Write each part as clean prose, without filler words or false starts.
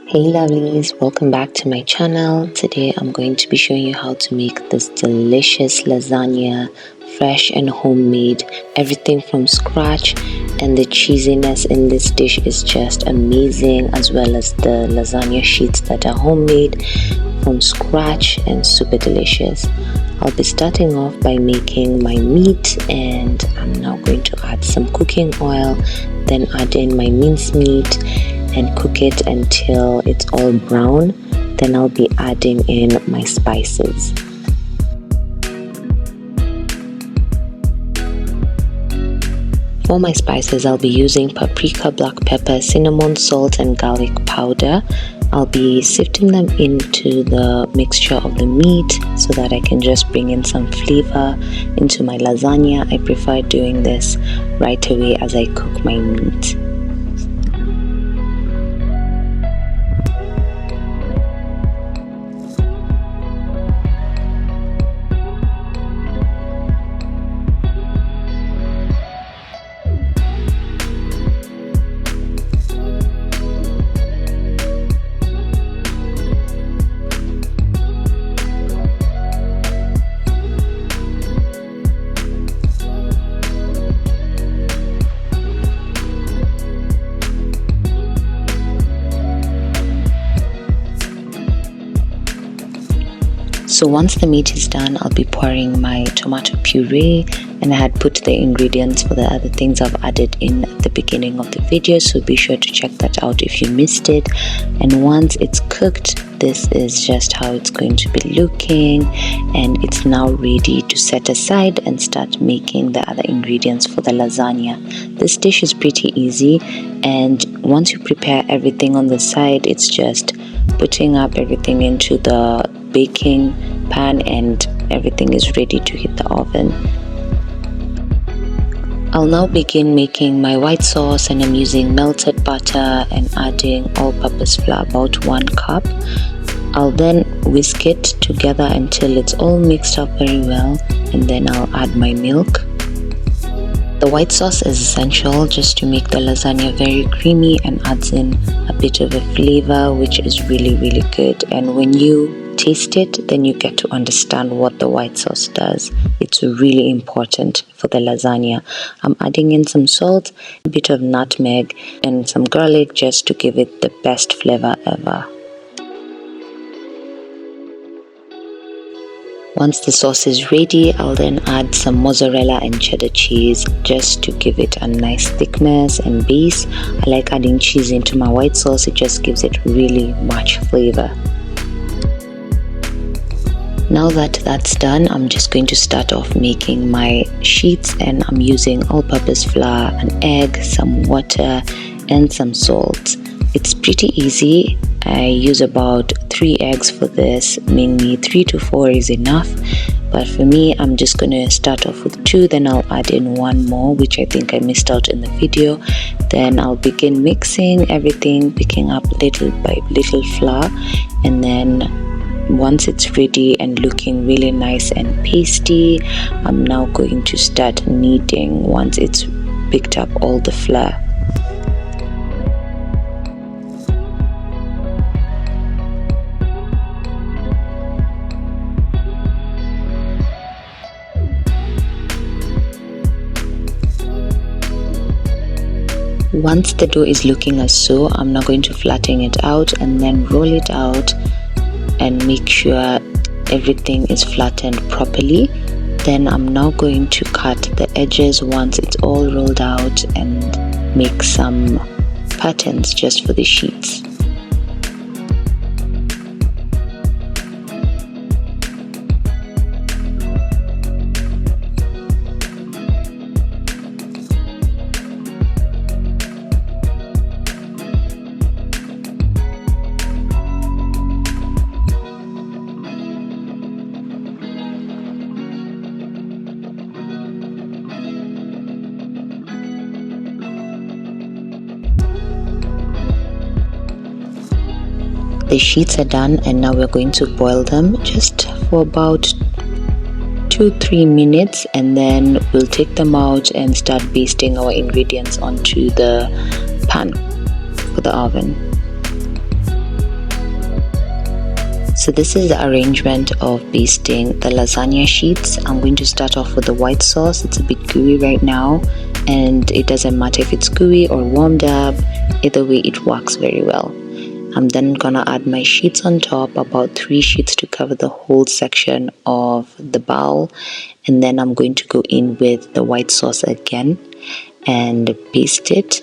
Hey lovelies, welcome back to my channel. Today I'm going to be showing you how to make this delicious lasagna, fresh and homemade, everything from scratch, and the cheesiness in this dish is just amazing, as well as the lasagna sheets that are homemade from scratch and super delicious. I'll be starting off by making my meat, and I'm now going to add some cooking oil, then add in my mincemeat and cook it until it's all brown. Then I'll be adding in my spices. For my spices, I'll be using paprika, black pepper, cinnamon, salt and garlic powder. I'll be sifting them into the mixture of the meat so that I can just bring in some flavor into my lasagna. I prefer doing this right away as I cook my meat. So once the meat is done, I'll be pouring my tomato puree, and I had put the ingredients for the other things I've added in at the beginning of the video, so be sure to check that out if you missed it. And once it's cooked, this is just how it's going to be looking, and it's now ready to set aside and start making the other ingredients for the lasagna. This dish is pretty easy, and once you prepare everything on the side, it's just putting up everything into the baking pan and everything is ready to hit the oven. I'll now begin making my white sauce, and I'm using melted butter and adding all-purpose flour, about 1 cup. I'll then whisk it together until it's all mixed up very well, and then I'll add my milk. The white sauce is essential just to make the lasagna very creamy and adds in a bit of a flavor, which is really good. And when you taste it, then you get to understand what the white sauce does. It's really important for the lasagna. I'm adding in some salt, a bit of nutmeg and some garlic just to give it the best flavor ever. Once the sauce is ready, I'll then add some mozzarella and cheddar cheese just to give it a nice thickness and base. I like adding cheese into my white sauce, it just gives it really much flavor. Now that that's done, I'm just going to start off making my sheets, and I'm using all-purpose flour, an egg, some water and some salt. It's pretty easy. I use about 3 eggs for this, mainly 3 to 4 is enough, but for me I'm just gonna start off with 2, then I'll add in 1 more, which I think I missed out in the video. Then I'll begin mixing everything, picking up little by little flour, and then once it's ready and looking really nice and pasty, I'm now going to start kneading once it's picked up all the flour. Once the dough is looking as so, I'm now going to flatten it out and then roll it out and make sure everything is flattened properly. Then I'm now going to cut the edges once it's all rolled out and make some patterns just for the sheets. The sheets are done, and now we're going to boil them just for about 2-3 minutes, and then we'll take them out and start basting our ingredients onto the pan for the oven. So this is the arrangement of basting the lasagna sheets. I'm going to start off with the white sauce. It's a bit gooey right now, and it doesn't matter if it's gooey or warmed up, either way it works very well. I'm then gonna add my sheets on top, about 3 sheets to cover the whole section of the bowl, and then I'm going to go in with the white sauce again and baste it.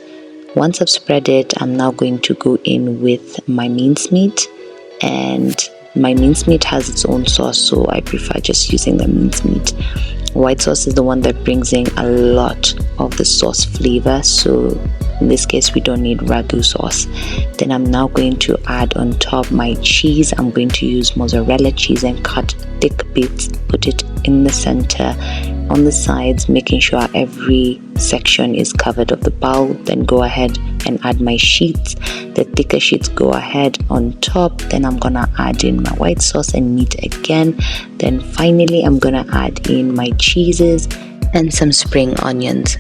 Once I've spread it, I'm now going to go in with my mincemeat, and my mincemeat has its own sauce, so I prefer just using the mincemeat. White sauce is the one that brings in a lot of the sauce flavor, so in this case we don't need ragu sauce. Then I'm now going to add on top my cheese. I'm going to use mozzarella cheese and cut thick bits, put it in the center, on the sides, making sure every section is covered of the bowl. Then go ahead and add my sheets. The thicker sheets go ahead on top. Then I'm gonna add in my white sauce and meat again. Then finally I'm gonna add in my cheeses and some spring onions.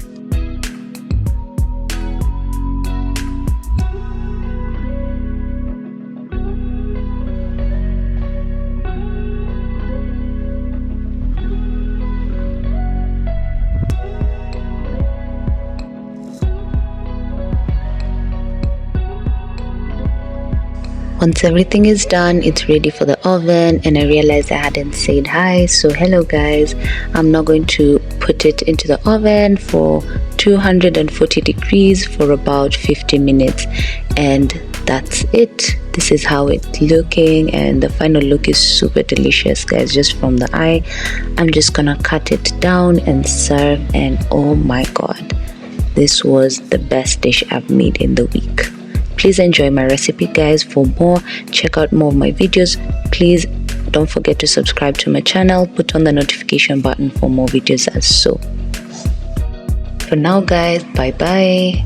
Once everything is done, it's ready for the oven, and I realized I hadn't said hi, so hello guys. I'm now going to put it into the oven for 240 degrees for about 50 minutes, and that's it. This is how it's looking, and the final look is super delicious guys, just from the eye. I'm just gonna cut it down and serve, and oh my god, this was the best dish I've made in the week. Please enjoy my recipe guys. For more, check out more of my videos. Please don't forget to subscribe to my channel, put on the notification button for more videos as so. For now guys, bye bye.